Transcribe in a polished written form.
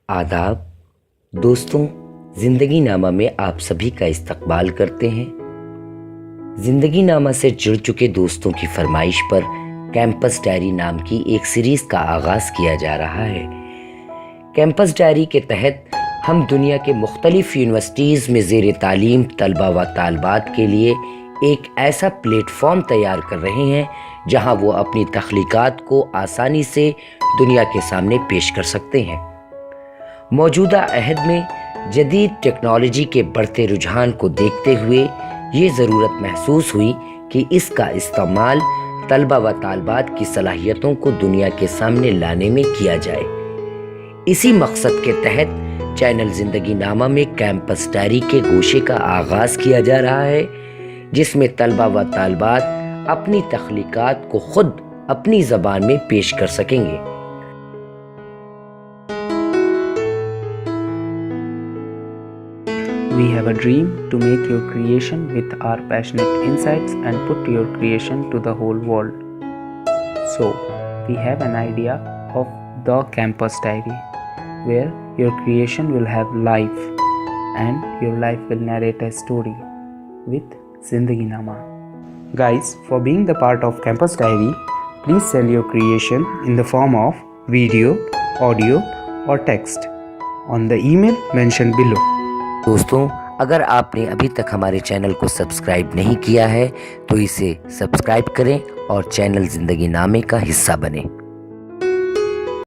आदाब दोस्तों, ज़िंदगी नामा में आप सभी का इस्तकबाल करते हैं। ज़िंदगी नामा से जुड़ चुके दोस्तों की फरमाइश पर कैंपस डायरी नाम की एक सीरीज़ का आगाज़ किया जा रहा है। कैंपस डायरी के तहत हम दुनिया के मुख्तलिफ यूनिवर्सिटीज़ में ज़ेर तालीम तलबा व तालबात के लिए एक ऐसा प्लेटफॉर्म तैयार कर रहे हैं जहां वो अपनी तख्लीक़ात को आसानी से दुनिया के सामने पेश कर सकते हैं। मौजूदा अहद में जदीद टेक्नोलॉजी के बढ़ते रुझान को देखते हुए ये ज़रूरत महसूस हुई कि इसका इस्तेमाल तलबा व तालबात की सलाहियतों को दुनिया के सामने लाने में किया जाए। इसी मकसद के तहत चैनल ज़िंदगी नामा में कैंपस डायरी के गोशे का आगाज़ किया जा रहा है, जिसमें तलबा व तालबात अपनी तख्लीक़ात को खुद अपनी ज़बान में पेश कर सकेंगे। We have a dream to make your creation with our passionate insights and put your creation to the whole world. So, we have an idea of the campus diary, where your creation will have life and your life will narrate a story with Zindagi Nama. Guys, for being the part of campus diary, please send your creation in the form of video, audio or text on the email mentioned below. दोस्तों, अगर आपने अभी तक हमारे channel को subscribe नहीं किया है तो इसे सब्सक्राइब करें और चैनल ज़िंदगी नामे का हिस्सा बनें।